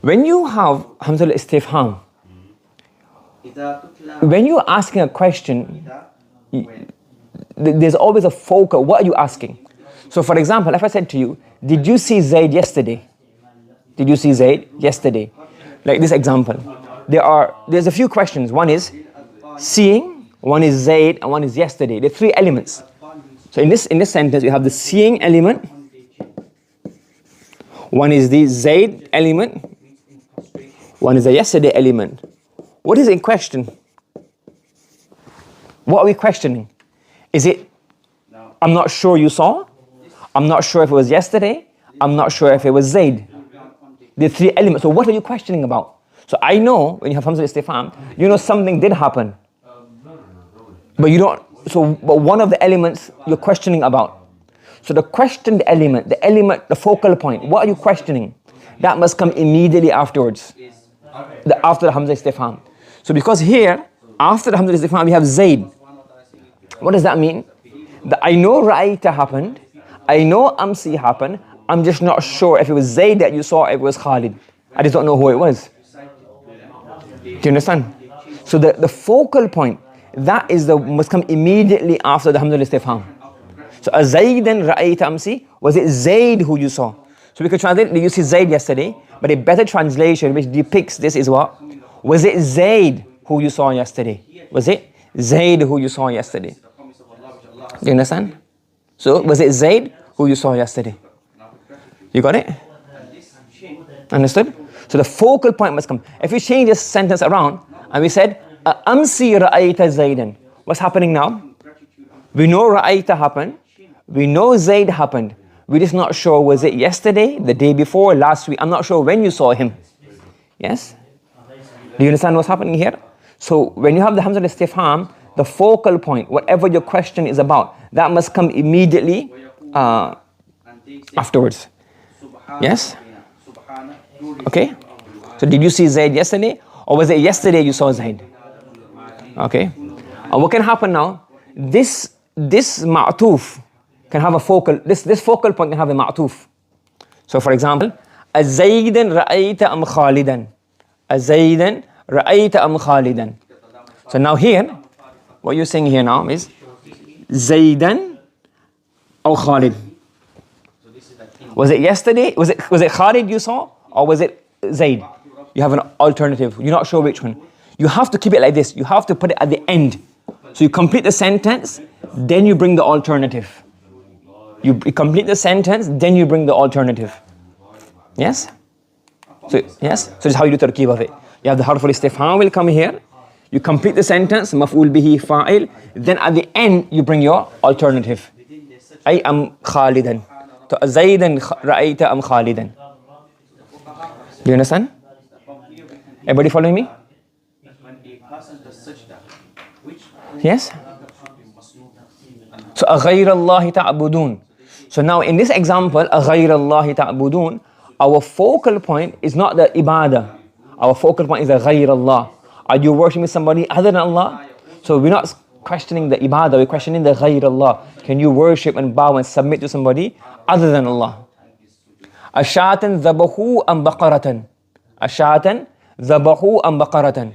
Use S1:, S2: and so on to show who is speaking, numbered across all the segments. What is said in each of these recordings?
S1: When you have Hamza al-Istifham, when you're asking a question, there's always a focal. What are you asking? So for example, if I said to you, did you see Zaid yesterday? Did you see Zaid yesterday? Like this example. There's a few questions. One is seeing, one is Zaid, and one is yesterday. There are three elements. So in this sentence, you have the seeing element. One is the Zaid element. One is the yesterday element. What is in question? What are we questioning? Is it, I'm not sure you saw? I'm not sure if it was yesterday. I'm not sure if it was Zaid. The three elements. So what are you questioning about? So I know when you have Hamza al-Istifham, you know something did happen. But you don't, but one of the elements you're questioning about. So the questioned element, the focal point, what are you questioning? That must come immediately afterwards. After the Hamza al-Istifham. So because here, after the Hamza al-Istifham, we have Zaid. What does that mean? That I know Ra'ayta happened, I know Amsi happened, I'm just not sure if it was Zaid that you saw, if it was Khalid. I just don't know who it was. Do you understand? So the focal point, that is must come immediately after the Hamza al-Istifham. So a Zaidan Ra'ayta Amsi, was it Zaid who you saw? So we could translate, did you see Zaid yesterday? But a better translation which depicts this is what? Was it Zaid who you saw yesterday? Was it Zaid who you saw yesterday? Do you understand? So was it Zaid who you saw yesterday? You got it? Understood? So the focal point must come. If we change this sentence around and we said, Amsi Ra'ayta Zaidan. What's happening now? We know Ra'ayta happened. We know Zaid happened. We're just not sure, was it yesterday, the day before, last week? I'm not sure when you saw him. Yes? Do you understand what's happening here? So when you have the Hamza al-Istifham, the focal point, whatever your question is about, that must come immediately afterwards. Yes? Okay? So did you see Zaid yesterday? Or was it yesterday you saw Zaid? Okay? And what can happen now? This ma'tuf can have a focal, this focal point can have a ma'tuf. So for example, Azaydan ra'ayta am Khalidan. Azaydan ra'ayta am Khalidan. So now here, what you're saying here now is Zaydan or Khalid. Was it yesterday? Was it Khalid you saw? Or was it Zaid? You have an alternative. You're not sure which one. You have to keep it like this. You have to put it at the end. So you complete the sentence, then you bring the alternative. You complete the sentence, then you bring the alternative. Yes? So yes? So this is how you do tarkeeb of it. You have the harf al-istifham will come here. You complete the sentence, maf'ul bihi fa'il. Then at the end, you bring your alternative. I am Khalidan. So Zaydan ra'ayta am Khalidan. Do you understand? Everybody following me? Yes? So أغير الله تعبدون. So now in this example, أغير الله تعبدون, our focal point is not the ibadah. Our focal point is the غير Allah. Are you worshiping somebody other than Allah? So we're not questioning the ibadah, we're questioning the غير Allah. Can you worship and bow and submit to somebody other than Allah? أشاة ذبحوا أم بقرة. أشاة ذبحوا أم بقرة.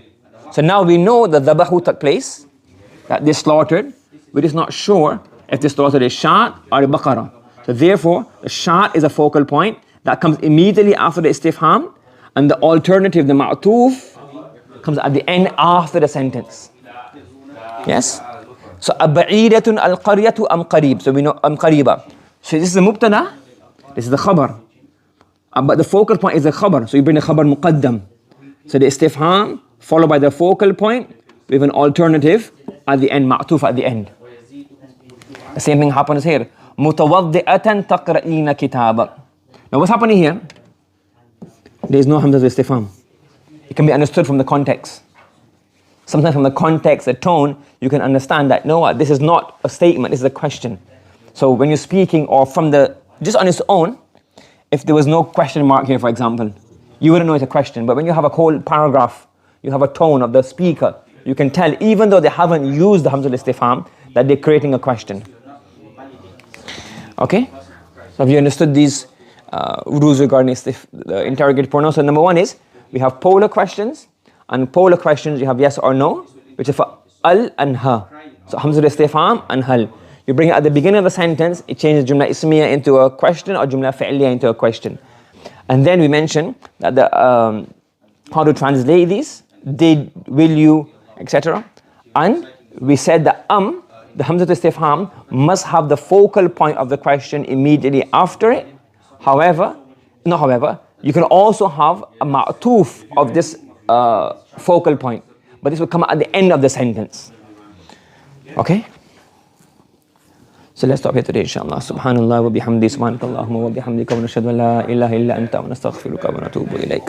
S1: So now we know that dhabahu took place, that they slaughtered. We're just not sure if they slaughtered a shat or a baqarah. So therefore, the shat is a focal point that comes immediately after the istifham, and the alternative, the ma'tuf, comes at the end after the sentence. Yes? So aba'idatun al-qaryatu am qarib. So we know am qariba. So this is the mubtada, this is the khabar. But the focal point is the khabar. So you bring the khabar muqaddam. So the istifham followed by the focal point with an alternative at the end, ma'tuf at the end. The same thing happens here. Mutawaddi'atan taqra'ina kitabak. Now what's happening here? There is no hamza al-istifham. It can be understood from the context. Sometimes from the context, the tone, you can understand that, no, this is not a statement, this is a question. So when you're speaking, or from just on its own, if there was no question mark here, for example, you wouldn't know it's a question. But when you have a whole paragraph, you have a tone of the speaker, you can tell, even though they haven't used the hamza al-istifham, that they're creating a question. Okay? So have you understood these rules regarding the interrogative pronouns. So number one is we have polar questions, and polar questions you have yes or no, which is for al and ha. So hamzatul istifham and hal. You bring it at the beginning of the sentence, it changes jumla ismiya into a question or jumla fi'liya into a question. And then we mentioned that the how to translate these, did, will you, etc. And we said that the hamzatul istifham must have the focal point of the question immediately after it. However, you can also have a ma'toof of this focal point, but this will come at the end of the sentence. Okay? So let's stop here today, inshallah. Subhanallah wa bihamdi, subhanakallahumma wa bihamdika, wa nashhadu an la ilaha illa anta, wa nastaghfiruka wa natubu ilayk.